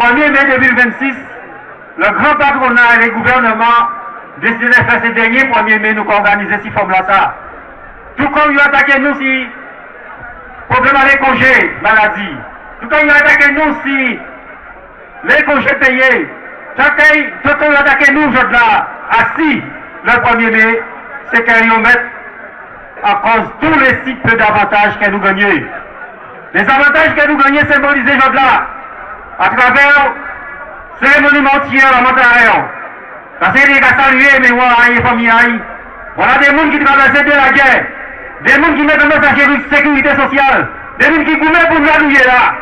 1er mai 2026, le grand patronat et les gouvernements décident de faire ces derniers 1er mai nous organiser ces formes-là ça. Tout comme ils ont attaqué nous si problème avec les congés, maladie. Tout comme ils ont attaqué nous si les congés payés. Tout comme ils ont attaqué nous aujourd'hui là, assis le 1er mai, c'est qu'ils mettent à cause de tous les sites peu d'avantages que nous gagnons. Les avantages que nous gagnons symbolisés aujourd'hui là, à travers cérémonie entière à Montaréon. Parce qu'il y a salué mes mémoires et familles. Voilà des gens qui traversent de la guerre, des gens qui mettent en place la sécurité sociale, des gens qui goûtent pour nous allouer là.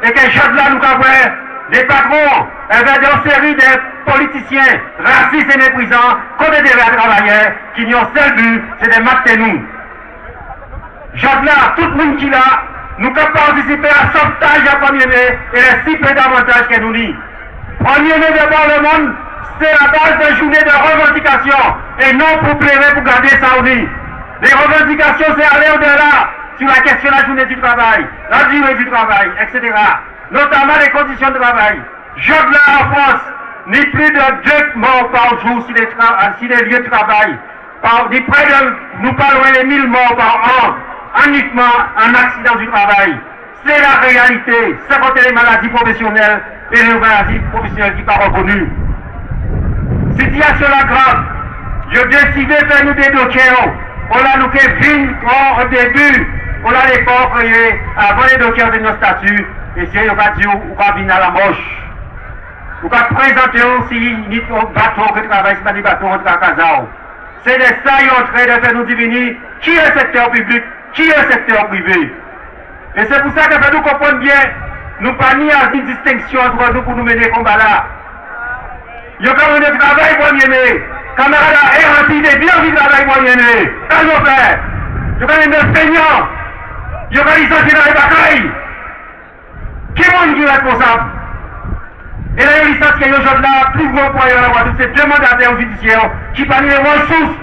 Et que chaque là nous avons des patrons, des séries de politiciens racistes et méprisants, côté des travailleurs, qui n'ont seul but, c'est de mater nous. Chaque là, tout le monde qui est là, nous pouvons participer à sauvetage à 1er mai et les 6 peu d'avantages que nous dit. 1er mai devant le monde, c'est la base de journée de revendication et non pour plaider pour garder ça au lit. Les revendications, c'est aller au-delà sur la question de la journée du travail, la durée du travail, etc. Notamment les conditions de travail. Je là en France, ni plus de 2 morts par jour sur les lieux de travail. Ni près de, nous parlons de 1000 morts par an, uniquement en accident du travail. C'est la réalité. C'est contre les maladies professionnelles et les maladies professionnelles qui ne sont pas reconnues. Situation la grave. Je décidé de faire nous des dossiers. On a nous fait au début. On a les ports créés avant les dossiers de nos statuts. Et si on va dire, on va venir à la moche. On va présenter aussi ni bateau que travaille, c'est pas des bateaux entre à Kazao. C'est de ça qu'ils sont en train de faire nous diviner qui est le secteur public, qui est le secteur privé. Et c'est pour ça que nous comprenons bien, nous pas ni à une distinction entre nous pour nous mener le combat là. Il y a quand même un travail pour mener. Camarades à RNC, des bien du travail pour mener. Qu'est-ce qu'on fait? Il y a quand même des feignants. Il y a quand même des licenciés dans les batailles. Qui est le responsable? Et la licence qui est aujourd'hui là, plus gros point à la Guadeloupe, c'est 2 mandataires judiciaires qui parmi les ressources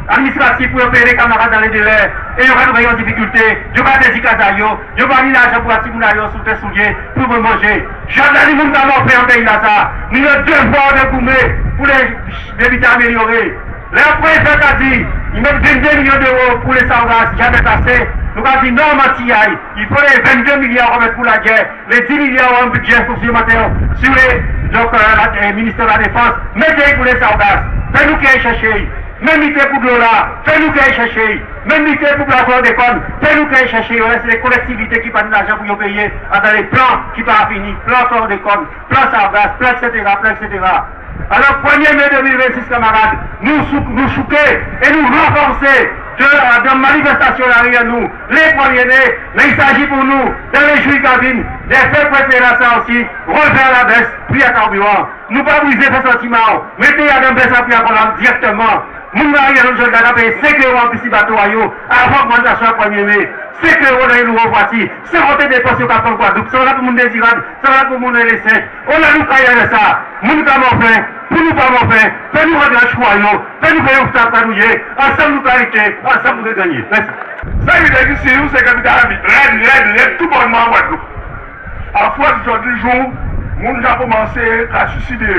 administratives pour payer les camarades dans les délais. Et il y aura des difficultés, il y aura des casaillots, il y aura mis l'argent pour attirer sous tes souliers pour me manger. J'ai dit que nous avons fait un pays là ça. Nous avons devoir de goumer pour les éviter améliorer. Les préfets a dit, ils mettent 22 millions d'euros pour les sargasses, jamais passé. Nous avons dit non, Matiaï, il faut les 22 milliards remettre pour la guerre, les 10 milliards en budget supplémentaire sur le ministère de la Défense, mettez pour les sargasses, faites-nous qu'il y ait cherché. Même mité pour de l'eau là, fais-nous qu'il y ait cherché. Même mité pour la voie d'école, fais-nous qu'il y ait cherché. C'est les collectivités qui prennent l'argent pour y payer dans les plans qui ne sont pas finis, plans corps d'école, plans sargasses, plans etc., etc. Alors, 1er mai 2026, camarades, nous chouquer et nous renforcer de manifestations derrière nous. Les 1er mai, mais il s'agit pour nous de les jouer cabines, de faire préférer ça aussi, refaire la baisse, prix à carburant. Nous pas briser ce sentiment, mettez à la baisse à prix à colonne directement. Nous n'avons pas besoin de payer 5 € en petit bateau avant l'augmentation à 1er mai. 5 € dans les nouveaux voitures, sans compter des postes au Cap en Guadeloupe, ça va pour le monde désirable, ça va pour le monde les saints. On a nous caillé de ça. Nous avons fait, pour nous pas faire, fais-nous rendre un choix, fais-nous faire un obstacle à nous, ensemble nous qualité, ensemble nous gagner. Merci. Ça, il est ici, c'est comme ça, raide, tout bonnement en Guadeloupe. À force du jour, nous avons commencé à suicider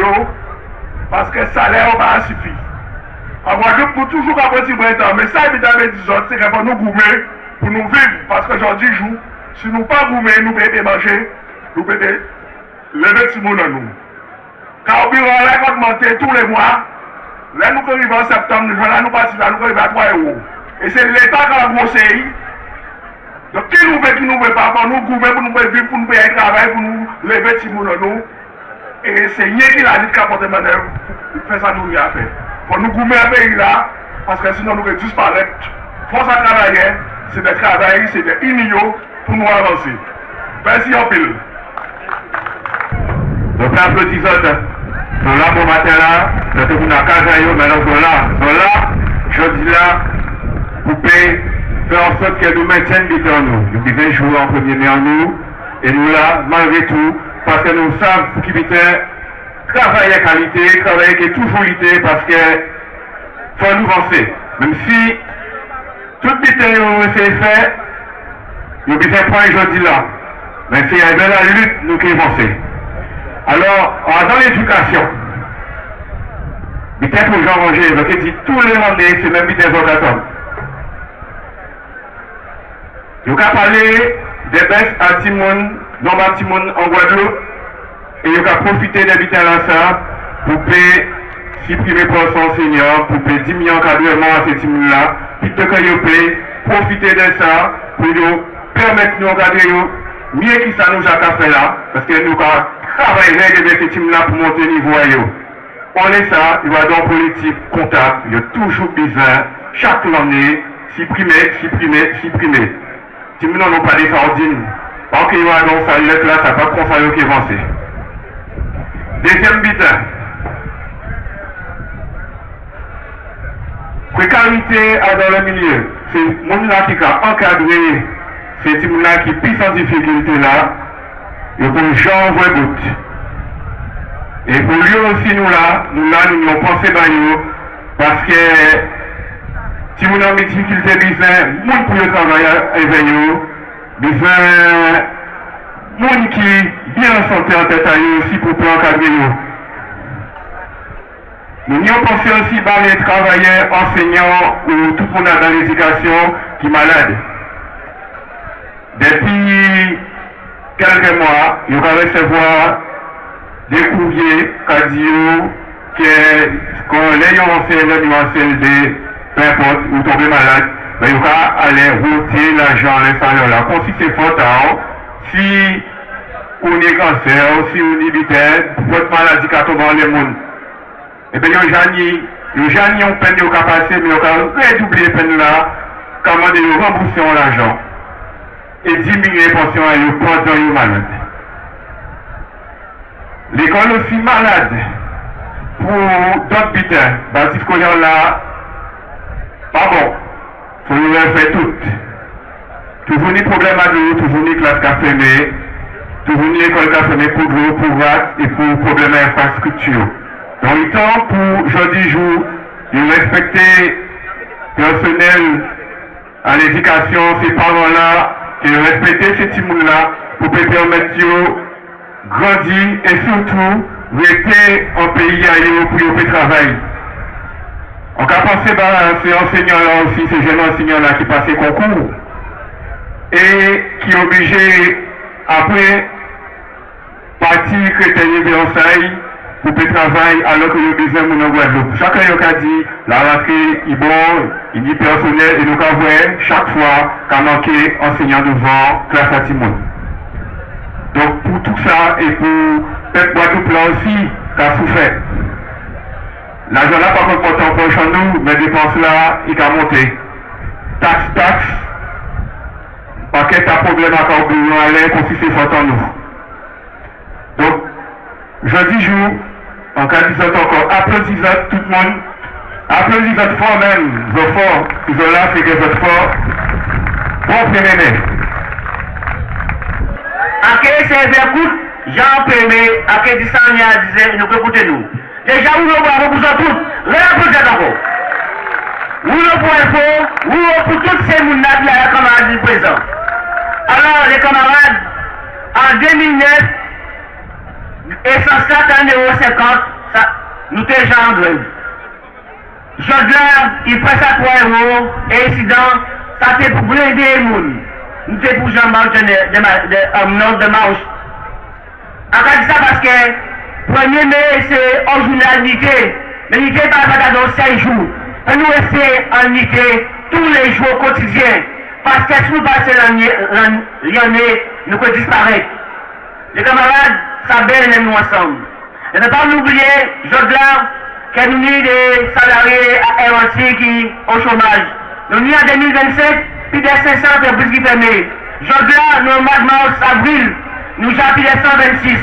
parce que le salaire n'a pas suffi. En Guadeloupe, pour toujours avoir petit temps, mais ça, évidemment, c'est pour nous goumer, pour nous vivre, parce qu'aujourd'hui, si nous ne pas goumer, nous pouvons manger, nous pouvons lever petit monde à nous. Carburant, là, augmenté tous les mois. Là, nous arrivons en septembre, nous partons là, nous arrivons à 3 €. Et c'est l'État qui a grossé. Donc, qui nous veut pas, pour nous goumer, pour nous vivre, pour nous payer un travail, pour nous lever petit monde à nous. Et c'est rien qui l'a dit qu'à porter manœuvre, fait ça nous y a fait. Pour nous goumer un pays là, parce que sinon nous allons disparaître. Force à travailler, c'est de travailler, c'est de inigno pour nous avancer. Merci en pile. Donc l'applaudissement, sont là pour matin là, c'est pour la casa, maintenant sont là, je dis là, pour faire en sorte que nous maintiennent vite en nous. Nous devons jouer en 1er mai en nous, et nous là, malgré tout, parce que nous savons qu'il travailler à qualité, travailler qui est toujours qualité, parce que faut nous avancer. Même si tout le temps c'est fait, nous devons faire point aujourd'hui là. Mais c'est avec la lutte nous qui avancer. Alors, dans l'éducation, peut-être aux gens rangés, donc il dit tous les rendez, c'est même des ordinateurs. Nous avons parlé des baisses à Timon, non à Timon en Guadeloupe, et nous avons profité des bitins là pour payer supprimer pour son enseignant, pour payer 10 millions d'encadrement à ces Timon-là, puis que vous pouvez profiter de ça pour nous permettre de nous encadrer mieux que ça nous a fait là, parce que nous avons travaillé avec ces Timon-là pour monter le niveau. On est ça, il y a dans politique comptable, il y a toujours besoin, chaque année, supprimer. Si nous n'avons pas des sardines, parce qu'il y a dans sa lettre là, ça ne va pas conseiller qui avancer. Deuxième bitin. Précarité dans le milieu. C'est le monde là qui a encadré ces gens là qui pissent en difficulté là, et pour Jean Webout. Et pour lui aussi, nous avons pensé dans nous, parce que si vous avez une difficulté, nous avons pour le travail avec nous, nous avons qui bien en santé en tête à nous aussi pour encadrer nous. Nous avons pensé aussi par les travailleurs, enseignants ou tout le monde dans l'éducation qui est malade. Depuis quelques mois, nous allons recevoir des courriers cadio qu'on les enseigne en CLD, peu importe, ou tomber malade, mais il va aller router l'argent, les salaires là. Comme si c'est faute si on est cancer, si on est vitesse, votre maladie qui tombe dans le monde. Et bien, les gens ont peine de passer, mais ils ont redoublé la peine là, comment de rembourser l'argent et diminuer les pensions à eux pendant qu'ils sont malades. L'école aussi malade pour d'autres butins. Parce qu'on est là, pas bon. Il faut nous faire toutes. Toujours des problèmes à nous, toujours des classes qui sont fermées, toujours des écoles qui sont fermées pour l'eau, pour VAT et pour problèmes d'infrastructure. Dans le temps, pour jeudi jour, de respecter le personnel à l'éducation, ces parents-là, de respecter ces petits-là pour permettre de grandir et surtout rester en pays ailleurs pour le travail. On a pensé à ces enseignants-là aussi, ces jeunes enseignants-là qui passent concours et qui sont obligés, après, partir créer des enseignes pour le travail alors que le besoin de mon Guadeloupe. Chacun a dit, la rentrée est bon, il est personnel et nous avons chaque fois qu'à manquer enseignant devant classe à Timon. Donc pour tout ça et pour peut-être Guadeloupe là aussi, qu'a souffert. L'argent là, par contre, pas tant chez nous, mais dépenses là, il a monté. Taxe, paquet à problème à Corbeillon, allez, comme si c'est fort en nous. Donc, jeudi jour, en cas disant encore, applaudissez tout le monde, applaudissez fort même, vos forts, ils sont là, c'est que vous êtes forts. Bon, féminin. À quel serveur Jean Pémé, à quel disant, disait, nous écoutez nous. Déjà, vous le voyez, vous en tous, réapplaudissez encore. Vous le voyez, vous pour tous ces mounades là, les camarades du présent. Alors, les camarades, en 2009, et 107,50 €, nous étions déjà en grève. Jodler, il presse à 3 €, et incident, ça c'est pour blinder les gens. Nous sommes pour Jean-Marc de marche. On a dit ça parce que 1er mai, c'est en journalité. Mais l'unité n'est pas dans 5 jours. Et nous essayons en unité tous les jours quotidiens. Parce que si nous passons l'année, nous pouvons disparaître. Les camarades, ça belle nous ensemble. Et ne pas oublier, Jodler, que nous sommes des salariés aérontiques qui au chômage. Nous sommes en 2027, plus de 500 entreprises qui ferment. Jodler, nous, au mois de mars, avril, nous avons plus de 126.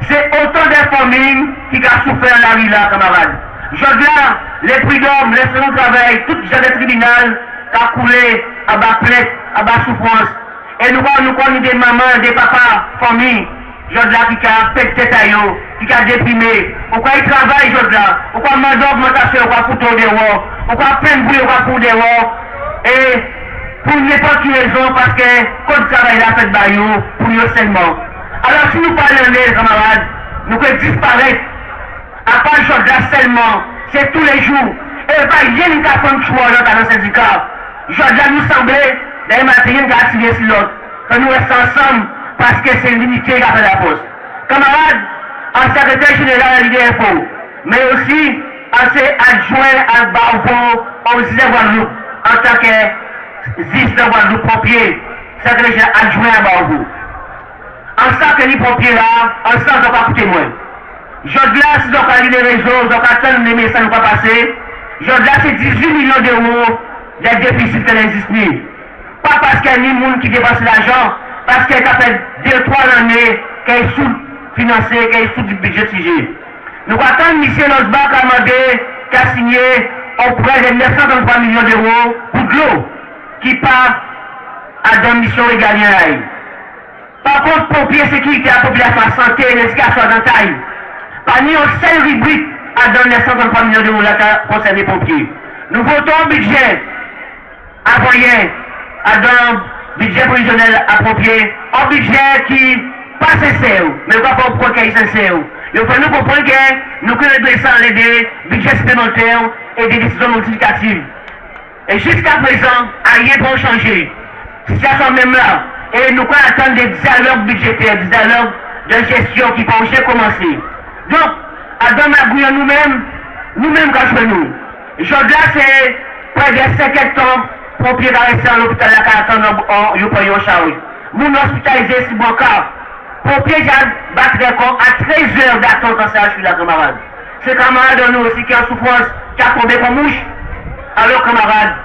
C'est autant de familles qui ont souffert la vie là, camarades. Jodler, les prud'hommes, les frais de travail, tout le genre de tribunal qui a coulé à bas plainte, à bas souffrance. Et nous connaissons des mamans, des papas, familles. Jodler qui a pété tête, qui a déprimé. Pourquoi il travaille, Jodler? Pourquoi il demande d'augmentation, pourquoi foutre des rois? Pourquoi plein de bruit, pourquoi pour des rois? Et pour n'importe quelle raison, parce que quand le travail a fait baillot, pour eux seulement. Alors si nous parlons des camarades, nous pouvons disparaître. À part Jordan seulement, c'est tous les jours. Et pas rien qu'à prendre choix dans le syndicat. Jordan nous semblait, des matériels qui a tiré sur l'autre. Que nous restons ensemble parce que c'est l'unité qui a fait la poste. Camarades, en secrétaire général de l'IDFO, mais aussi en adjoint à Barbeau aux îles de Guadeloupe, en tant que ZIS de Guadeloupe pompier, secrétaire général adjoint à Barbeau. En tant que les pompiers là, en tant que pas témoin. Je là, si on a les réseaux, on a attendu les messages ne pas passer. Je là, c'est 18 millions d'euros de déficit qui n'existent pas parce qu'il y a ni monde qui dépasse l'argent, parce qu'il y a fait 2-3 années qu'elle est sous-financée, qu'elle est sous du budget TG. Nous attendons M. Nosbach à demander qu'à signer auprès de 933 millions d'euros pour de l'eau qui part à la mission régalienne. Par contre, pompiers, sécurité, la population, la santé, l'éducation dans taille. Parmi une seule rubrique à donner 933 millions d'euros concernant les pompiers. Nous votons un budget à moyen, à donner un budget prévisionnel approprié, un budget qui pas sincère, mais pas pour pourquoi il est sincère. Il faut nous comprendre que nous connaissons des budgets supplémentaires et des décisions modificatives. Et jusqu'à présent, rien pour changer. Situation même là. Et nous attendons des dialogues budgétaires, des dialogues de gestion qui vont commencer. Donc, à Damagouya nous-mêmes quand nous. Aujourd'hui, c'est près de 5 hectares pompiers restés à l'hôpital à 40 ans en charge. Nous hospitalisés si bon cas. Pompiers battent record à 13 heures d'attente en CHU la camarade. C'est camarades de nous aussi qui ont souffrance, qui a tombé comme mouche. Alors camarades,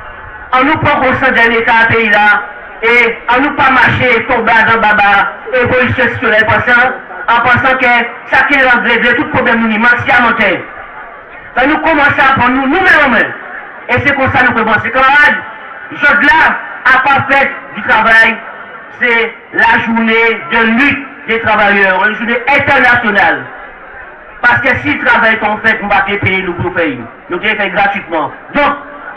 on nous prend conscience de l'état à pays là. Et on nous pas marcher, tomber dans baba, évolution sur les patients, en pensant que ça qui règle tout problème nous, maximum. Ça nous commence à prendre nous-mêmes. Et c'est comme ça nous pouvons penser. Camarades, je là, à pas fait du travail, c'est la journée de lutte des travailleurs, une journée internationale. Parce que si le travail est en fait, nous ne pouvons pas payer nous pour faire. Nous devons faire gratuitement. Donc,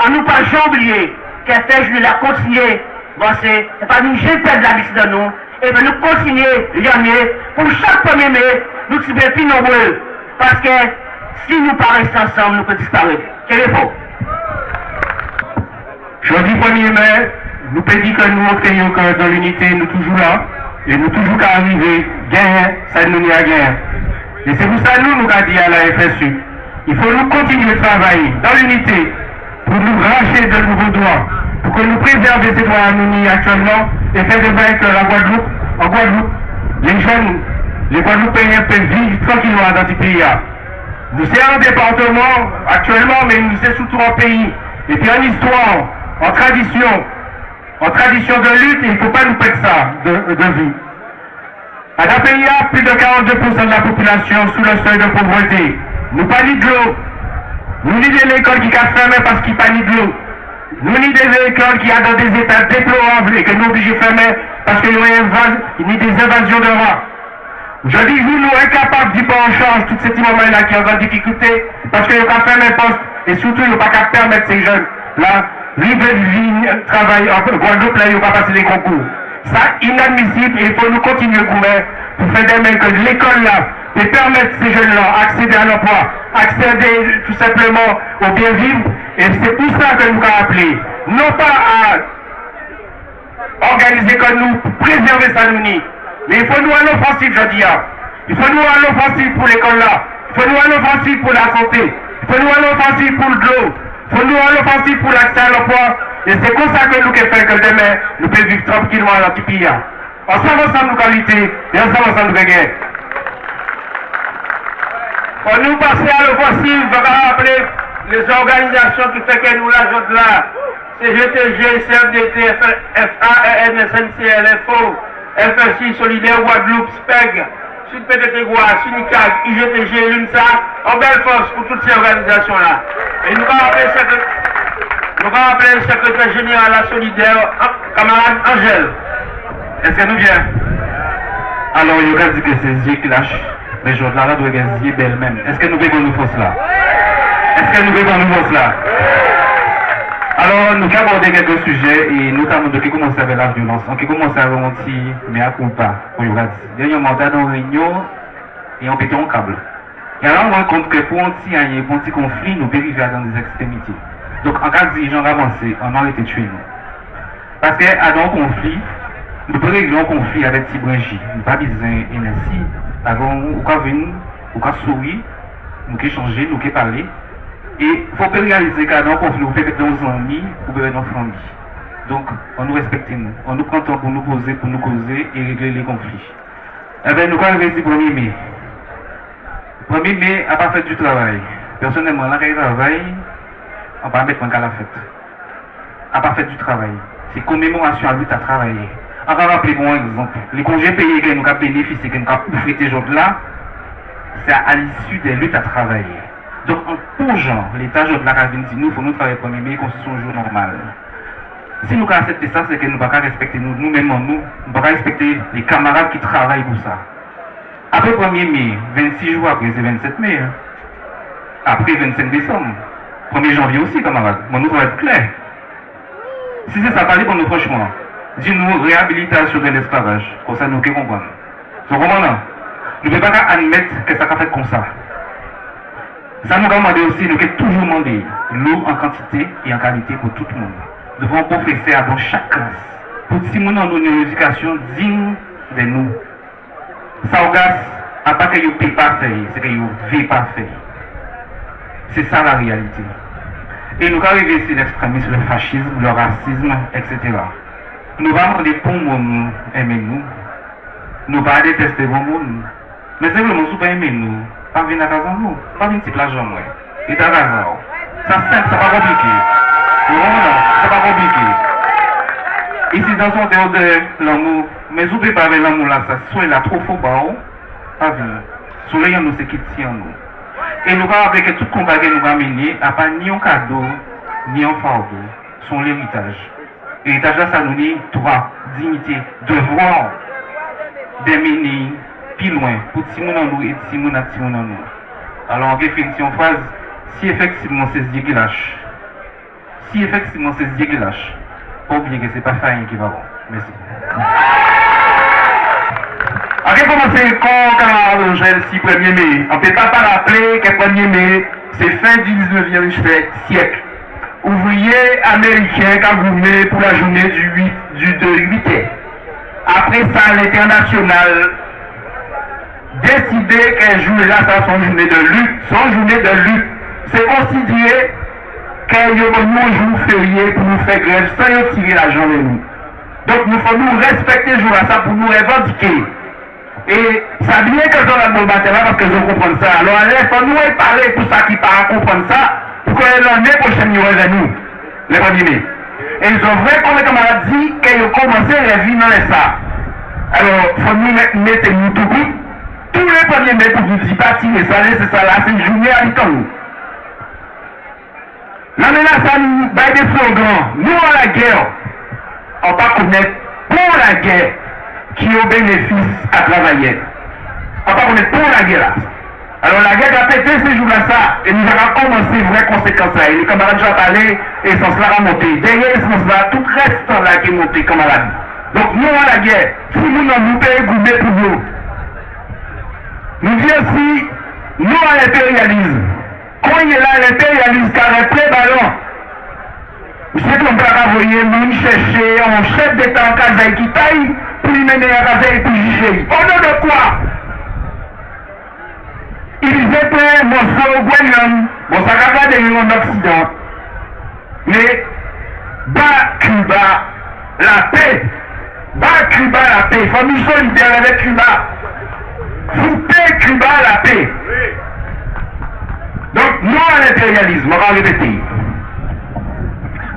on ne nous pas jamais oublier que cette journée-là continue. Bon, c'est pas nous jamais perdre la visite de nous. Et bien nous continuer l'année pour chaque 1er mai, nous serons plus nombreux. Parce que si nous ne restons pas ensemble, nous pouvons disparaître. Quel est faux? Jeudi 1er mai, nous pouvons dire que nous montrons que dans l'unité, nous toujours là. Et nous toujours qu'à arriver, gagner, ça nous n'y a gagné. Et c'est pour ça que nous avons dit à la FSU, il faut nous continuer de travailler dans l'unité pour nous racheter de nouveaux droits. Pour que nous préservions ces droits à nous actuellement et faire de vrai que la Guadeloupe, en Guadeloupe, les jeunes, les Guadeloupéens peuvent vivre tranquillement dans ce pays. Nous sommes un département actuellement, mais nous sommes surtout un pays. Et puis en histoire, en tradition de lutte, il ne faut pas nous perdre ça de vue. À la pays, plus de 42% de la population sous le seuil de pauvreté. Nous pas ni de l'eau. Nous ni de l'école qui a fermé parce qu'il n'y a pas ni de l'eau. Nous ni des écoles qui sont dans des états déplorables et que nous obligés de fermer parce qu'il y a des invasions de rats. Aujourd'hui, nous sommes incapables d'y prendre en charge tous ces moments-là qui ont en difficulté parce qu'ils n'ont pas fermé un poste et surtout ils n'ont pas qu'à permettre ces jeunes-là vivre de travail en Guadeloupe, là ils n'ont pas passé les concours. Ça, inadmissible et il faut nous continuer pour faire des mains que l'école là et permettre ces jeunes-là d'accéder à l'emploi, accéder tout simplement au bien-vivre. Et c'est pour ça que nous avons appelé, non pas à organiser comme nous, pour préserver ça nous ni, mais il faut nous à l'offensive, je dis. Il faut nous à l'offensive pour l'école là, il faut nous à l'offensive pour la santé, il faut nous à l'offensive pour l'eau, il faut nous à l'offensive pour l'accès à l'emploi. Et c'est comme ça que nous pouvons faire que demain, nous pouvons vivre tranquillement dans le pays. Ensemble, nous qualité et ensemble, nous gagner. Pour nous passer à l'offensive, on va rappeler les organisations qui font que nous l'ajoutons là. C'est GTG, CFDT, FA, MSNC, LFO, FSI, Solidaire, Guadeloupe, SPEG, Sud PTT Goua, Sunicag, IGTG, l'UNSA, en belle force pour toutes ces organisations-là. Et nous allons rappeler le secrétaire général à la Solidaire, camarade Angèle. Est-ce que nous vient? Alors, il y a dit que c'est J qui lâche. Mais je dois dire belle même. Est-ce que nous voulons nous force là? Est-ce que nous voulons nous force là? Alors, nous avons abordé quelques sujets, et notamment de qui commence avec la violence, qui commence à remonter, mais à compas, pour y dire. Dernièrement, dans une réunion, et on pète un câble. Et alors on rend compte que pour un petit conflit, nous dérivons dans des extrémités. Donc en cas de dirigeants avancés, on aurait été tué nous. Parce qu'à dans un conflit, nous pouvons régler un conflit avec Tibranchi. Nous pas besoin d'énergie. Ou qu'à venir, ou qu'à sourire, nous qu'à changer, nous qu'à parler. Et il faut réaliser qu'à dans un conflit, nous pouvons être nos amis, ou peut-être nos familles. Donc, on nous respecte nous. On nous prend le temps pour nous poser, pour nous causer et régler les conflits. Eh bien, nous avons réussi le 1er mai. Le 1er mai n'a pas fait du travail. Personnellement, là, quand il travaille, on va mettre à la fête. n'a pas fait du travail. C'est commémoration à lui à travailler. On va rappeler bon exemple. Les congés payés que nous avons bénéficié, que nous avons profité aujourd'hui là, c'est à l'issue des luttes à travailler. Donc, en pour genre, l'État de la Ravine dit nous, il faut nous travailler 1er mai, constitution un jour normal. Si nous acceptons ça, c'est que nous ne pouvons pas respecter nous-mêmes, nous ne pouvons pas respecter les camarades qui travaillent pour ça. Après 1er mai, 26 jours après, c'est 27 mai. Hein. Après 25 décembre, 1er janvier aussi, camarades. Bon, nous devons être clairs. Si c'est ça, parlez pour nous franchement. Dis-nous réhabilitation de l'esclavage. Comme ça, nous ne comprenons. Vous comprenez? Nous ne pouvons pas admettre que ça a fait comme ça. Ça nous a demandé aussi, nous avons toujours demandé l'eau en quantité et en qualité pour tout le monde. Nous devons professer dans chaque classe. Pour que si nous avons une éducation digne de nous. Ça, à part que vous ne pouvez pas faire, c'est que vous ne pouvez pas faire. C'est ça la réalité. Et nous arrivons ici l'extrémisme, le fascisme, le racisme, etc. Nous allons demander pour nous aimer nous. Nous ne pas détester pour nous. Mais c'est vraiment si pas aimer nous. Pas venir à casa nous. Pas venir petit l'argent moi. Et à casa. Ça simple, c'est pas compliqué. C'est pas compliqué. Ici dans son théâtre de l'amour, mais vous ne pouvez pas avec l'amour là, ça soit là trop faux, pas venir. Soleil nous c'est qui tient nous. Et nous avons rappelé que tout combat que nous avons mené n'a pas ni un cadeau, ni un fardeau. C'est l'héritage. L'héritage là, ça nous dit droit, dignité, devoir d'amener plus loin pour Timon en nous et Timon à Timon en nous. Alors en définition phrase, si effectivement c'est ce Dieu qui lâche, si effectivement c'est ce Dieu qui lâche, pas oublier que ce n'est pas Faïn qui va voir. Merci. On va commencer quand camarade Angèle, si 1er mai. On ne peut pas rappeler que 1er mai, c'est fin du 19e siècle. Ouvriers américains cagoumés pour la journée du 2 juillet. Après ça, l'international décidé qu'un jour-là, ça son journée de lutte. Son journée de lutte, c'est considéré qu'il y a un jour férié pour nous faire grève sans tirer l'argent de nous. Donc, il faut nous respecter ce jour-là, ça pour nous revendiquer. Et ça vient que je vais le matin parce que je comprends ça. Alors, il faut nous parler pour ça qui parlent comprendre ça, pour que l'année prochaine, il y aura nous, les 1er mai. Et ils ont vrai, comme les camarades dit, qu'ils ont commencé à vivre dans les ça. Alors, il faut nous mettre nous tout bout. Tous les 1er mai pour vous dire, pas tirer ça, c'est ça là, c'est une journée à mi-temps. L'année là, ça nous baille des slogans. Nous, à la guerre, on va connaître pour la guerre qui ont bénéfice à travailler. On va connaître pour la guerre là. Alors la guerre a pété ces jours-là ça, et nous avons commencé vraies conséquences. Et les camarades ont parlé, et ce sens-là a monté. Derrière ce sens-là, tout reste là qui est monté, camarades. Donc nous, à la guerre, si nous n'avons pas goûté pour nous, nous disons aussi, nous à l'impérialisme. Quand il est là, l'impérialisme, car il est plein ballon. Vous savez qu'on peut envoyer, nous chercher un chef d'État en Kazaï qui taille pour lui mener à Kazaï pour juger. Au nom de quoi? Ils étaient morceaux au Guadeloupe, bon ça va pas de en Occident. Mais, bas Cuba, la paix. Bas Cuba, la paix. Il faut nous solidaires avec Cuba. Foutez Cuba la paix. Donc, non à l'impérialisme, on va répéter.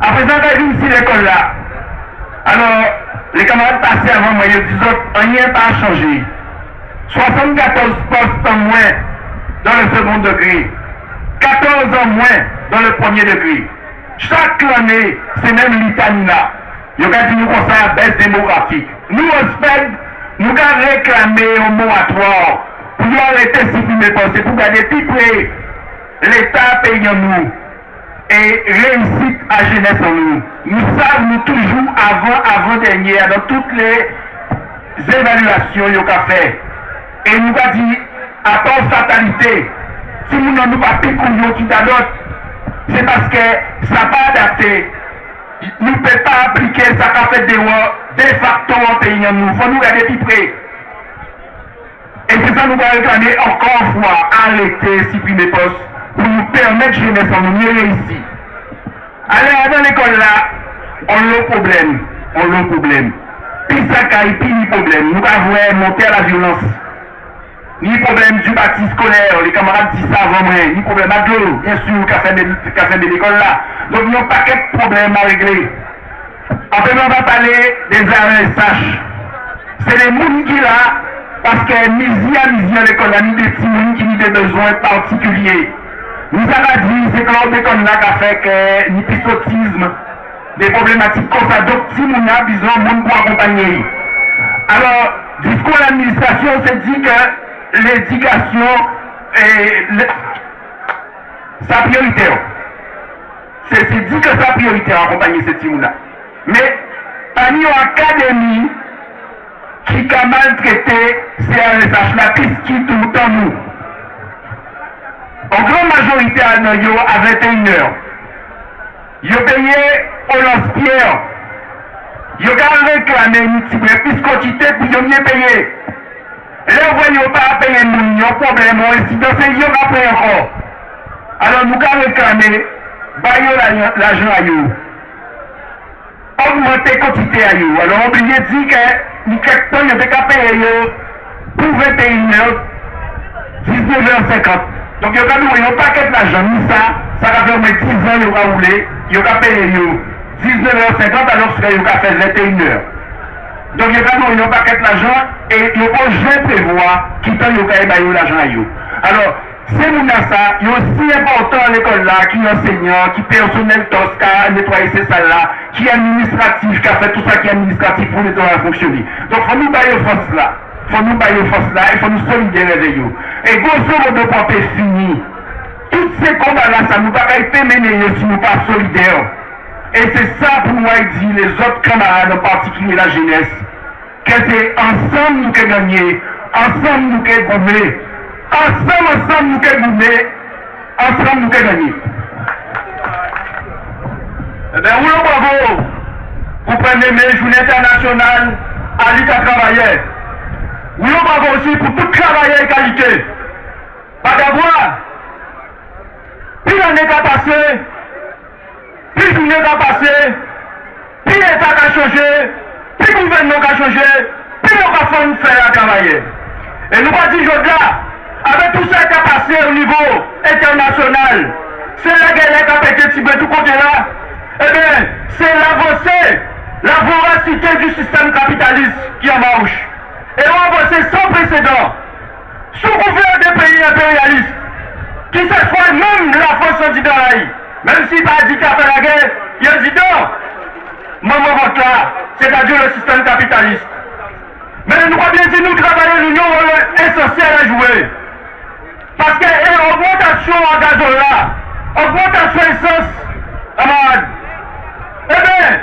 À présent, on a vu ici l'école là. Alors, les camarades passés avant moi, ils disent rien n'a pas changé. 74 postes en moins dans le second degré. 14 en moins dans le premier degré. Chaque année, c'est même l'Italie là. Il y a dit nous comme ça, baisse démographique. Nous, au SPED, nous avons réclamé un moratoire pour arrêter ce qui m'est passé, pour garder plus près l'État payant nous et réussite à jeunesse en nous. Nous savons toujours avant-dernier, dans toutes les évaluations qu'il a fait. Et nous avons dit, à part fatalité, si nous n'avons pas piqué qui t'a d'autres, c'est parce que ça n'a pas adapté. Nous ne pouvons pas appliquer ça qu'a fait de facto en pays. Il faut nous regarder plus près. Et c'est ça nous allons réclamer encore une fois, arrêter, supprimer postes, pour nous permettre jeunesse en mieux réussir. Allez, dans l'école là, on a un problème. Puis ça caille, puis ni problème. Nous avons monté à la violence. Ni problème du bâti scolaire, les camarades disent ça avant moi, ni problème à l'eau, bien sûr, qu'a fait de l'école là. Donc, il y a un paquet de problèmes à régler. Après, on va parler des AESH. C'est les gens qui là, parce que misi à l'école, là, ni des petits gens qui ont des besoins particuliers. Nous avons dit, c'est quand l'école là qui a fait que ni pissotisme, des problématiques comme ça, donc si nous avons besoin de monde pour accompagner. Alors, discours à l'administration, c'est dit que l'éducation est sa priorité. C'est dit que sa priorité à accompagner ces teams-là. Mais parmi une académie qui a maltraité ces AESH-là, puisqu'ils tout le temps nous. En grande majorité à Noyo à 21h. Ils ont payé au lance-pierre. Ils ont réclamé une petite quantité pour ils mieux payer. Là, vous voyez pas payer nous, il y a un problème, un incident, c'est ils ont payé encore. Alors nous avons réclamé, l'argent à vous. Augmenter la quantité à vous. Alors oubliez de dire que nous quelque temps, il y a payer pour 21h, 19h50. Donc, il y a un paquet d'argent, ça va faire 10 ans, il va rouler, il va payer 19h50 alors qu'il va faire 21h. Donc, il y a un paquet d'argent et il va jamais prévoir qui temps il va payer l'argent à vous. Alors, c'est mon ça, il est aussi important à l'école là, qui est enseignant, qui est personnel TOS, qui a nettoyé ces salles là, qui est administratif, qui a fait tout ça qui est administratif pour nettoyer fonctionner. Donc, il faut nous bailler force là. Il faut nous bailler force là, il faut nous solidariser. Et grosso modo, pour faire fini, tous ces combats-là, ça nous va pas mener si nous ne sommes pas solidaires. Et c'est ça pour moi dire les autres camarades, en particulier la jeunesse, que c'est ensemble nous qui gagnons, ensemble nous qui gagnons, ensemble nous qui gagnons, ensemble nous qui gagnons. Eh bien, oui, bravo, vous prenez mes journées internationales à l'État travailleur. Oui, bravo aussi pour tout travailler et qualité. Pas d'avoir. Plus l'année va passer, plus l'année va passer, plus l'État va changer, plus le gouvernement va changer, plus on va faire à travailler. Et nous va dire là, avec tout ça qui a passé au niveau international, c'est la guerre qui a pété Tibet tout côté là, eh bien, c'est l'avancée, la voracité du système capitaliste qui en marche. Et on a avancé sans précédent, sous couvert des pays impérialistes, qui s'assoient même la France anti-Daraï. Même s'il n'a pas dit qu'il a fait la guerre, il a dit non. Maman vote là, c'est-à-dire le système capitaliste. Mais nous avons bien dit nous travaillons l'union essentielle à jouer. Parce que l'augmentation en gazole là, augmentation essence, camarade, eh bien,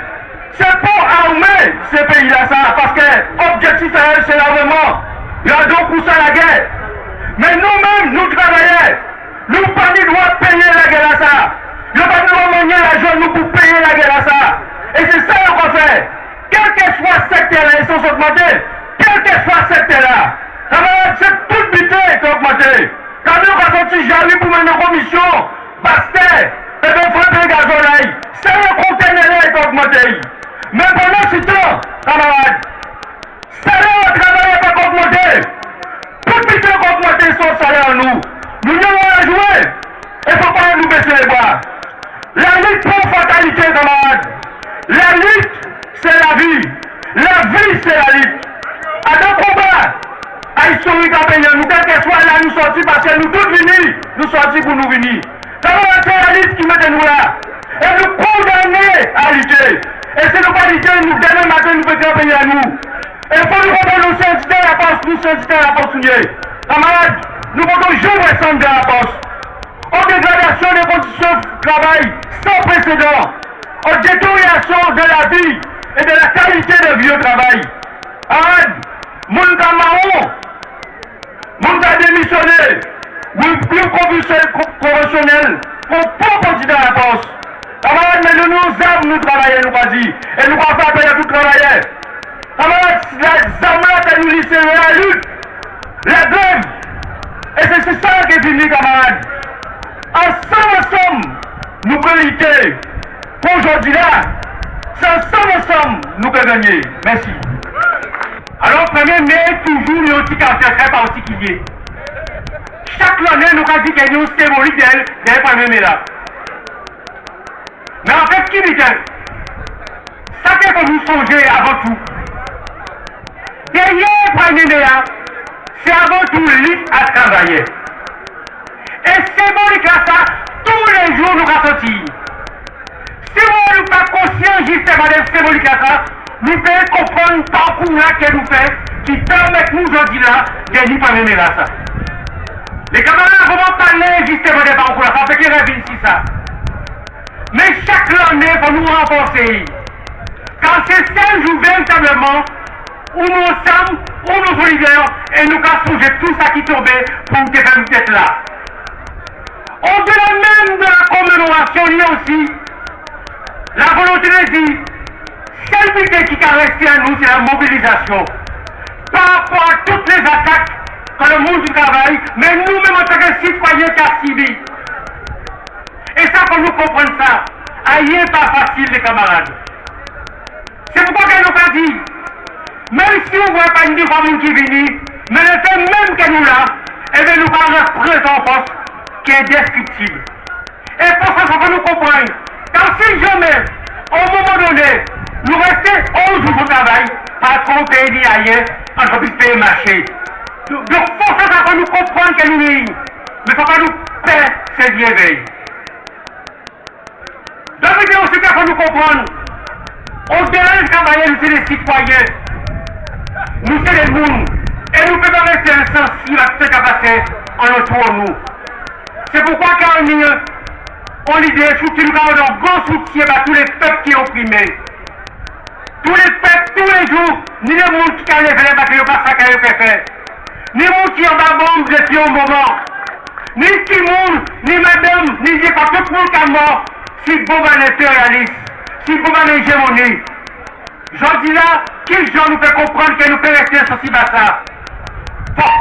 c'est pour armer ces pays-là, ça, parce que l'objectif c'est l'armement. Il y a donc où ça la guerre. Mais nous-mêmes, nous travaillons. Nous pas ni droit payer la guerre à ça. Nous pas ni droit manier l'argent nous pour payer la guerre à ça. Et c'est ça qu'on fait. Quel que soit ce secteur-là, ils sont augmentés. Quel que soit ce secteur-là. C'est tout le budget qui est augmenté. Quand nous avons sorti Jarry pour mener nos commissions, Bastet, et bien frapper gazolaï. C'est le conteneur qui est augmenté. Mais pendant ce temps, camarades, salaire au travail n'est pas augmenté. Tout le budget qui a augmenté son salaire à nous. Nous devons la jouer. Il ne faut pas nous baisser les bras. La lutte pour fatalité, camarades. La lutte, c'est la vie. La vie, c'est la lutte. À deux combats, à historique à payer, nous, quel que soit là, nous sortis parce que nous tous venus, nous sortis pour nous venir. Camarades, c'est la lutte qui met nous là. Et nous condamner à lutter. Et c'est nous pas lutter, nous, demain matin, nous pouvons payer à nous. Et il faut nous comprendre nos syndicat à la poste, nous syndicat à la poste. Camarades, nous pouvons jouer ensemble de la poste. En dégradation des conditions de travail sans précédent. En détérioration de la vie et de la qualité de vie au travail. Camarades, mon camarade, Moun a démissionné. Oui, plus conventionnel. Pour pas continuer la poste. Camarades, mais nous avons nous travailler, nous pas dit. Et nous pas faire payer tout travailler. Camarades, les hommes là, nous lycée la lutte. La grève. Et c'est ça qui est fini, camarades. Ensemble, nous pouvons lutter. Pour aujourd'hui là, c'est ensemble, nous pouvons gagner. Merci. Alors, premier mai, toujours, il y a un petit caractère très particulier. Chaque année, nous avons dit qu'il y a une symbolique d'elle, le premier mai là. Mais en fait, qui dit ça qu'il faut nous songer avant tout. Derrière le premier mai là, c'est avant tout libre à travailler. Et symbolique là, ça, tous les jours, nous avons sorti. Si nous n'avons pas conscients justement de symbolique là, ça, nous pouvons comprendre le parcours là qu'elle nous fait, qui permet nous aujourd'hui là, de gagner premier mai là, ça. Les camarades vont parler justement des parcours là, ça fait qu'ils rêvent ici ça. Mais chaque année, il faut nous renforcer. Quand c'est 5 jours véritablement, où nous sommes, où nous sommes solidaires, et nous cassons tout ça qui tombait pour nous faire une tête là. Au-delà même de la commémoration, il y a aussi la volonté de dire, celle qui a resté à nous, c'est la mobilisation. Par rapport à toutes les attaques que le monde du travail, mais nous-mêmes en tant que citoyens qui a subi. Et ça, pour nous comprendre ça, ailleurs pas facile, les camarades. C'est pourquoi qu'elle nous a dit, même si on ne voit pas une famille qui vient, mais le fait même que nous là, eh bien nous parlons de présent force qui est indescriptible. Et pour ça, il faut nous comprendre. Car si jamais, au moment donné, nous restons 11 jours au travail, parce qu'on paye ni ailleurs, on peut payer marché. Donc, pour ça, il faut nous comprendre que nous sommes. Mais il ne faut pas nous perdre ces vieilles veilles. Donc, il aussi qu'il faut nous comprendre. Au-delà du travail, nous sommes des citoyens. Nous sommes des mondes. Et nous ne pouvons pas rester insensibles à ce qui a passé en autour de nous. C'est pourquoi, quand on l'idée, surtout nous avons un grand soutien à tous les peuples qui sont opprimés. Tous les peuples, tous les jours, ni les gens qui ont levé les batailles, pas ça qu'ils ont fait. Ni les gens qui ont bas bombe depuis un moment. Ni tout le monde, ni madame, ni pas tout le monde qui est mort. Si bon l'impérialisme, si bon l'hégémonie. Je dis là, quel genre nous fait comprendre que nous pouvons rester sensibles à ça.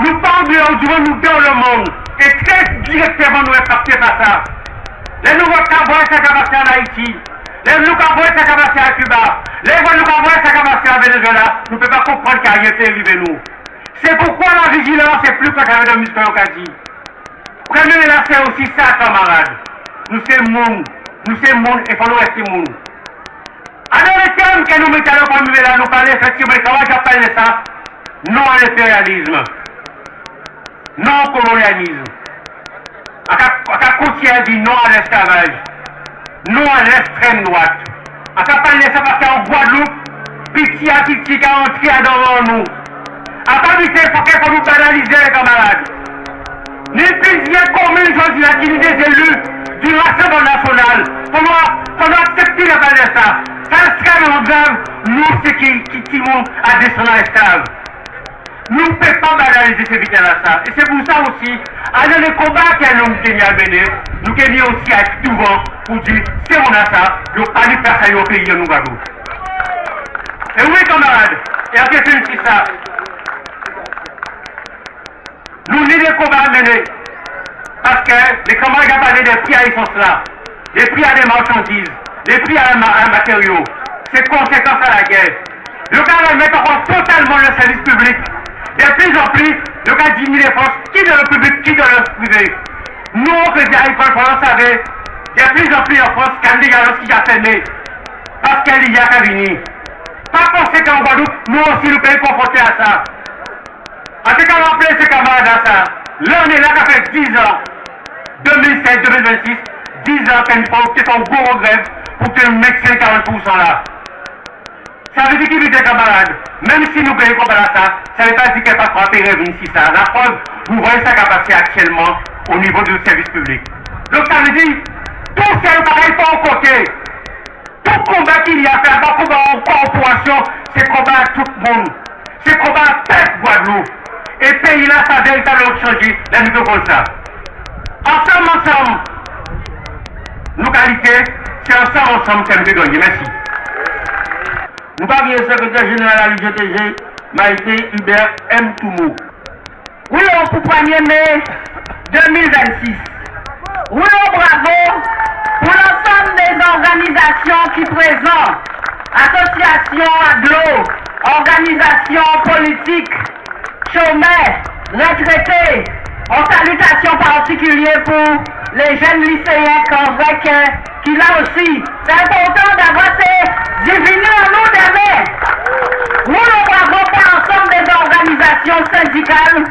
Nous parlons du monde dans le monde. Et très directement nous impacter par ça. Les nouveaux cowboys, ça va passer en Haïti. Les nouveaux cowboys, ça va passer à Cuba. Les nouveaux cowboys, ça va passer à Venezuela. Nous ne pouvons pas comprendre qu'il n'y a rien fait arriver nous. C'est pourquoi la vigilance est plus que j'avais de muscle au Kadi. Premier là, c'est aussi ça, camarades. Nous sommes monde. Nous sommes monde et il faut nous rester monde. Alors les termes que nous mettons là, comme là, nous parlons effectivement, comment j'appelle ça? Non à l'impérialisme. Non au colonialisme. À Coutier dit non à l'esclavage. Non à l'extrême droite. À parler ça parce qu'en Guadeloupe, pitié à pitié qui a entré devant nous. À part du fait, il faut nous banaliser les camarades. Les plusieurs communes aujourd'hui qui nous des élus du Rassemblement national. Faut nous accepter de parler ça. Ça extrêmement grave, nous c'est qui tirons à descendre à l'esclave. Nous ne pouvons pas banaliser ces victimes-là ça. Et c'est pour ça aussi, dans les combats que nous gagnons à venir, nous gagnons aussi à être souvent pour dire, c'est on a ça, nous pas nous faire ça au pays de nous Guadeloupe. Et oui camarades, et après c'est ça. Nous avons des combats à mener. Parce que les camarades ont parlé des prix à l'essence là, des prix à des marchandises, des prix à des matériaux. C'est conséquence à la guerre. Le cas met en cause totalement le service public. De plus en plus, le cas diminue les forces, qui dans le public, qui dans le privé. Nous, au Crédit Agricole, on savait, de plus en plus en France, qu'il y a des galons qui ont fermé. Parce qu'il y a qu'à venir. Par conséquent, en Guadeloupe, nous aussi, nous pouvons confronter à ça. En tout cas, rappelez ces camarades à ça. Là, on est là, ça fait 10 ans. 2016-2026, 10 ans qu'il faut faire un gros grève pour que nous mettions ces 40% là. Ça veut dire qu'il y a des camarades. Même si nous gagnons comme ça, ça ne veut pas dire qu'il n'y a pas de rêve ici. Ça. La preuve, nous voyons ça qui a passé actuellement au niveau du service public. Donc ça veut dire, tout ce pareil pas au côté. Tout combat qu'il y a à faire, pas combat en corporation, c'est combat à tout le monde. C'est combat à peuple Guadeloupe. Et le pays là, ça véritablement changer la mise comme ça. Ensemble, nos qualités, c'est ensemble que nous devons gagner. Merci. Nous parlons du secrétaire général à l'UGTG, Maïté Hubert M. Toumou. Oui, pour 1er mai 2026. Oui, bravo pour l'ensemble des organisations qui présentent, associations agglo, organisations politiques, chômeurs, retraités, en salutation particulière pour les jeunes lycéens qui là aussi, c'est important d'avoir ces divinés en nous demain. Nous bravo pour l'ensemble des organisations syndicales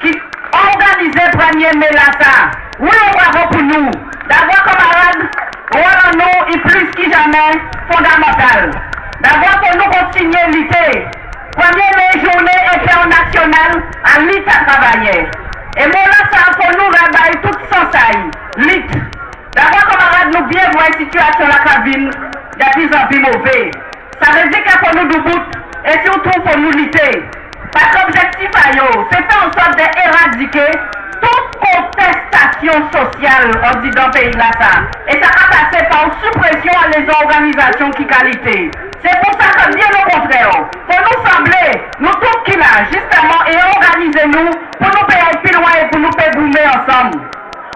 qui organisaient 1er mai là. Oui, bravo pour nous. D'avoir camarades, voilà nous, et plus que jamais, fondamental. D'avoir pour nous continuer à lutter. 1er mai, journée internationale à lutte à travailler. Et moi là, ça pour nous rabailler tout sans saillie. Lutte. D'avoir camarades, nous bien voir la situation de la cabine de plus en plus mauvaise. Ça veut dire qu'il faut nous debout et surtout pour nous lutter. Parce que l'objectif à eux, c'est faire en sorte d'éradiquer toute contestation sociale dans le pays là ça. Et ça va passer par une suppression à les organisations qui qualité. C'est pour ça que bien au contraire, faut nous sembler, nous tous qui là, justement, et organiser-nous pour nous payer plus loin et pour nous payer goumer ensemble.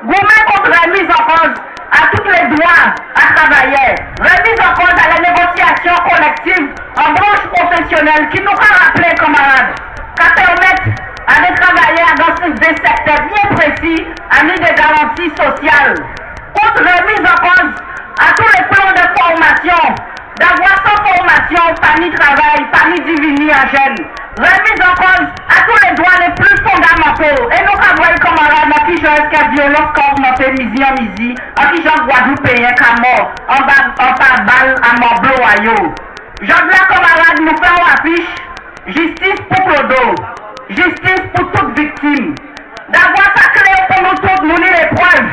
Goumer contre la mise en cause à tous les droits à travailler, remise en cause à la négociation collective en branche professionnelle qui nous a rappelé, camarades, qu'à permettre à des travailleurs dans des secteurs bien précis à mis des garanties sociales. Contre remise en cause à tous les plans de formation, d'avoir sans formation, pas ni travail, pas ni divini à jeunes. Remise en cause à tous les droits les plus fondamentaux. Et nous avons camarades en qui je risque violence comme on fait misi en misi, en qui j'en Guadeloupéen qu'à mort, en bas balle à mort bleu à yo. J'en là camarades, nous faisons affiche justice pour Clodo, justice pour toute victime. D'avoir ça clair pour nous tous, nous les preuves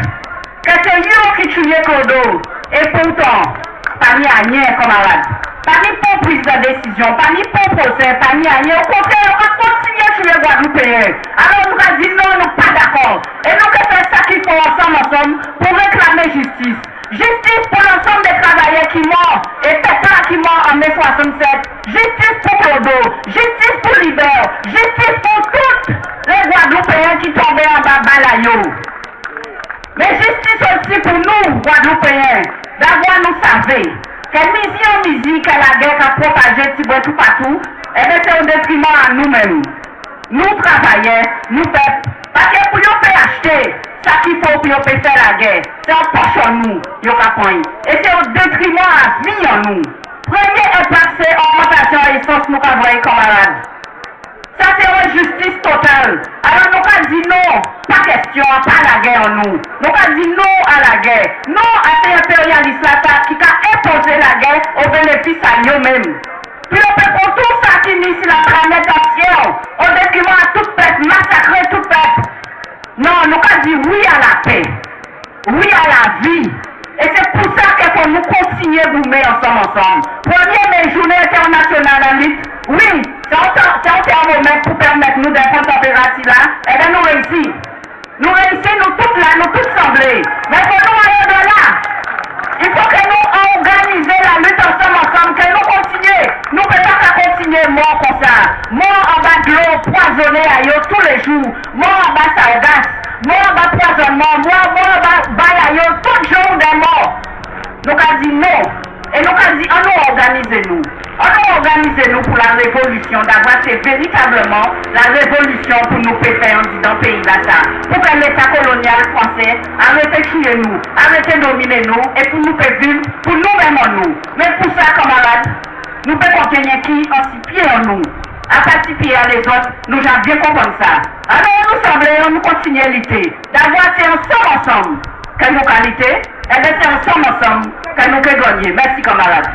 que c'est eux qui tuent Clodo. Et pourtant, pas ni à rien, camarades. Pas ni pour prise de décision, pas ni pour procès, pas ni à rien. Au contraire, on va continuer à tuer Guadeloupéens. Alors nous avons dit non, nous pas d'accord. Et nous avons fait ça qu'il faut ensemble pour réclamer justice. Justice pour l'ensemble des travailleurs qui meurent et Pépin qui meurt en mai 67. Justice pour Clodo. Justice pour Libère. Justice pour tous les Guadeloupéens qui tombaient en bas balayo. Mais justice aussi pour nous, Guadeloupéens, d'avoir nous savés que misi que la guerre a propagé tout partout, et bien c'est un détriment à nous-mêmes. Nous travailleurs, nous peuple, parce que pour nous faire acheter, ça qu'il faut pour nous faire la guerre, c'est en poche en nous, et c'est un détriment à vie en nous. Premier impact, c'est augmentation de l'essence, nous avons camarades. Ça c'est une justice totale. Alors nous avons dit non, pas question, pas la guerre en nous. Nous avons dit non à la guerre. Non à ces impérialistes là qui a imposé la guerre au bénéfice à nous-mêmes. Puis on peut pour tout ça qui mise sur la planète entière, au détriment à tout peuple, massacrer tout peuple. Non, nous avons dit oui à la paix, oui à la vie. Et c'est pour ça qu'il faut nous continuer à goumer ensemble. Premier mai, journée internationale à lutte. Oui, c'est un thermomètre pour permettre nous d'être en température là. Et bien nous réussissons. Nous réussissons, nous toutes là, nous toutes semblés. Mais il faut nous aller de là. Il faut que nous organisions la lutte ensemble, que nous continuions. Nous ne pouvons pas continuer mort comme ça. Mort en bas de l'eau, poisonné à eux tous les jours. Mort en bas sargasse. Mort en bas poisonnement. Mort en bas balayot, tous les jours des morts. Nous avons dit non. Et nous avons dit, on organisez-nous. On organisez-nous pour la révolution, d'avoir c'est véritablement la révolution pour nous faire dans le pays là ça. Pour que l'État colonial français arrête de tuer nous, arrête de dominer nous et pour nous faire vivre pour nous-mêmes en nous. Mais pour ça, camarades, nous pouvons contenir qui en six pieds en nous. À participer à les autres, nous avons bien compris ça. Alors nous semblons, nous continuons à lutter, d'avoir c'est ensemble que nous qualités, et bien c'est ensemble que nous pouvons gagner. Merci camarades.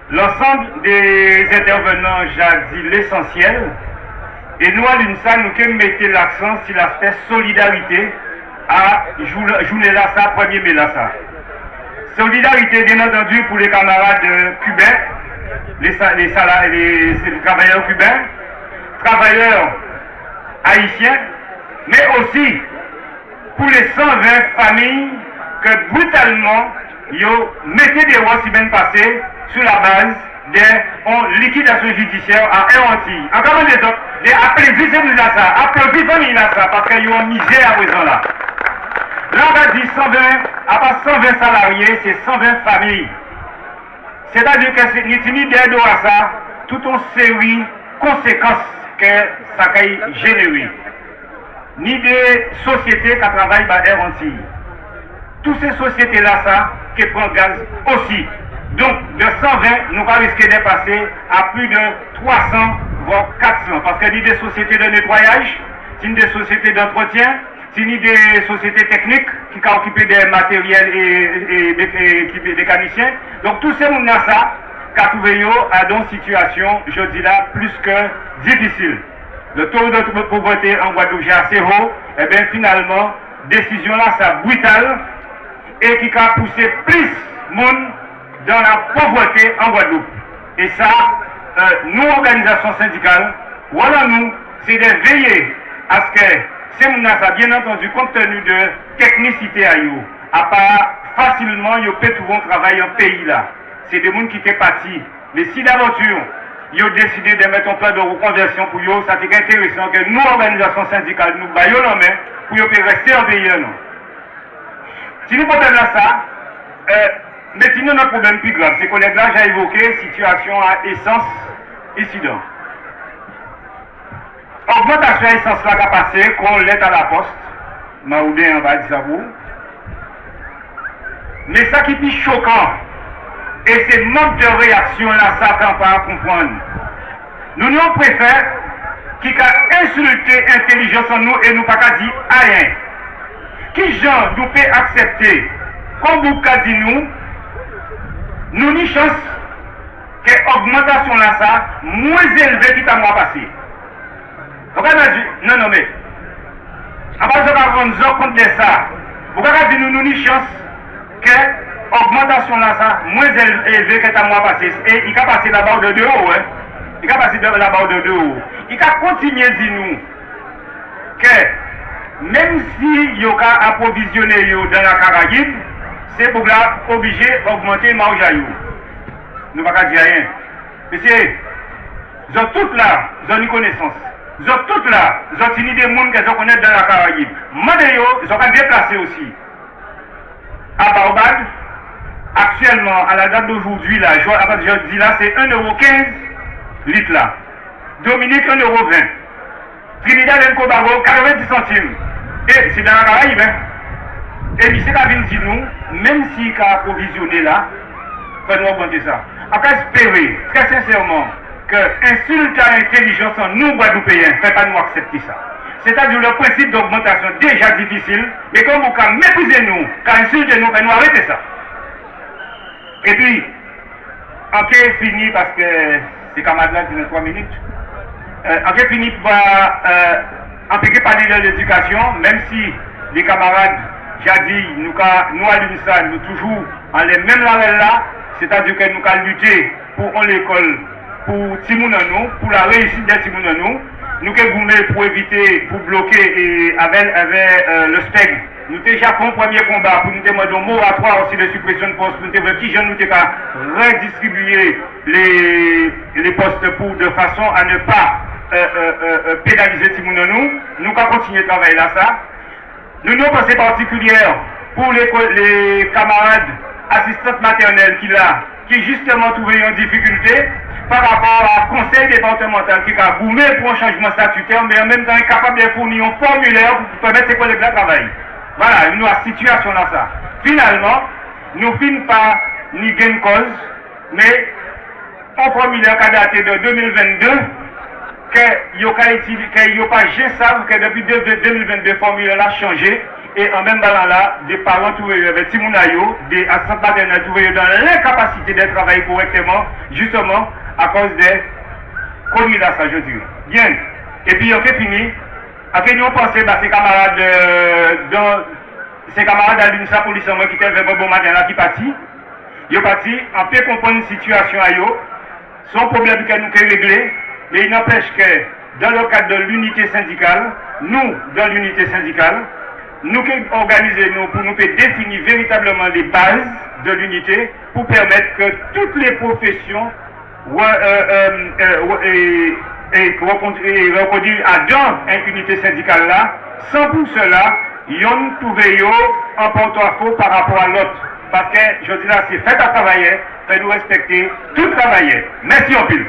L'ensemble des intervenants, j'ai dit l'essentiel. Et nous, à l'UNSA, nous qui mettons l'accent sur l'aspect solidarité à journée là ça, 1er mai là ça. Solidarité, bien entendu, pour les camarades cubains, les travailleurs cubains, travailleurs haïtiens, mais aussi pour les 120 familles que brutalement, ils mettaient des rois semaines passées sur la base des liquidations judiciaires à Air-Antilles. Encore des autres, applaudissez-nous à ça, applaudissez-nous à ça, parce qu'ils ont misé à présent là. Là, on va dire 120, à part 120 salariés, c'est 120 familles. C'est-à-dire que c'est une d'aide à ça, toute une série de conséquences que ça a généré. Ni des sociétés qui travaillent à Air Antilles. Toutes ces sociétés-là, ça, qui prennent gaz aussi. Donc, de 120, nous allons risquer de passer à plus de 300, voire 400. Parce qu'il y a des sociétés de nettoyage, des sociétés d'entretien, des sociétés techniques qui ont occupé des matériels et des mécaniciens. Donc, tous ces gens-là, ça, qui ont trouvé dans une situation, je dis là, plus que difficile. Le taux de pauvreté en Guadeloupe est assez haut, et bien finalement, décision là, c'est brutale et qui a poussé plus de monde dans la pauvreté en Guadeloupe. Et ça, nous, organisations syndicales, voilà nous, c'est de veiller à ce que ces gens-là, bien entendu, compte tenu de technicité à eux, à part facilement, ils peuvent trouver un travail en pays là. C'est des gens qui étaient partis. Mais si d'aventure, ils ont décidé de mettre en place de reconversion pour eux, ça c'est intéressant que nous, organisations syndicales, nous baillons en main pour qu'ils restent en pays. Si nous prenons ça, mais sinon notre problème plus grave, c'est que les collègues j'ai évoqué situation à essence incident. Augmentation à essence là qui a passé, qu'on l'aide à la poste, Maoudé en bas de vous. Mais ça qui est plus choquant, et c'est manque de réaction là, ça qu'on pas comprendre. Nous préférons qui a insulté l'intelligence en nous et nous pas qu'à dire rien. Qui gens nous peut accepter, comme vous qu'a dit nous ni chance que l'augmentation là ça, moins élevée qui t'a mois passé. Non, mais, après ça, on va compte de ça. Vous avez dit nous ni chance que l'augmentation là ça, moins élevée que t'a mois passé. Et il a passé la barre de 2 euros, hein. Il a passé la barre de 2 euros. Il a continué à dire nous que même si il a approvisionné dans la Caraïbe, c'est pour là obligé d'augmenter le marge à eux. Nous ne pouvons pas dire rien. Monsieur, ils ont toutes là, ils ont une connaissance. Ils ont toutes là, ils ont une des gens qui sont connus dans la Caraïbe. Ils ont déplacé aussi. À Barbade, actuellement, à la date d'aujourd'hui, là, je dis là, c'est 1,15 € litre là. Dominique, 1,20 €. Trinidad et Tobago, 90 centimes. Et c'est dans la Caraïbe, hein. Et puis c'est la ville dit nous, même si il a approvisionné là, il faut nous augmenter ça. On peut espérer, très sincèrement, que insulte à l'intelligence en nous, Guadeloupéens, ne fait pas nous accepter ça. C'est-à-dire le principe d'augmentation déjà difficile, et comme vous pouvez mépriser nous, quand insulte nous, fait nous arrêter ça. Et puis, en cas fini, parce que ces camarades-là disent 3 minutes, en cas fini par empêcher parler de l'éducation, même si les camarades, j'ai dit, nous à l'UNISA, nous toujours en les mêmes labels là, c'est-à-dire que nous avons lutté pour l'école, pour Timounanou, pour la réussite de Timounanou, nous avons pour éviter, pour bloquer et avec le SPEG. Nous avons déjà fait un premier combat pour nous demander un moratoire aussi de suppression de postes, pour nous dire qui nous avons redistribuer les postes de façon à ne pas pénaliser Timounanou. Nous avons continué à travailler là ça. Nous avons pensé particulière pour les camarades assistantes maternelles qui justement trouvaient une difficulté par rapport au conseil départemental qui a boumé pour un changement statutaire, mais en même temps est capable de fournir un formulaire pour permettre ces collègues-là de travailler. Voilà, nous avons une situation là ça. Finalement, nous finissons par ni gain cause, mais un formulaire qui a daté de 2022, que depuis 2022, le formulaire a changé. Et en même temps là, des parents trouvés avec Timounayo, des assistants maternels trouvés dans l'incapacité de travailler correctement, justement à cause des connues là, ça je dis. Bien. Et puis on fait fini. Après nous on pensait ces camarades à l'UNISA police qui étaient avec bon matin là qui parti. Ils sont partis, on peut comprendre une situation à eux. son problème que nous avons réglé, mais il n'empêche que dans le cadre de l'unité syndicale, nous, dans l'unité syndicale, nous avons organisé pour nous définir véritablement les bases de l'unité pour permettre que toutes les professions reconduisent à dans une unité syndicale là, sans pour cela, ils ont trouvé un porte-à-faux par rapport à l'autre. Parce que je dis là, c'est fait à travailler, fait nous respecter tout travailler. Merci en pile.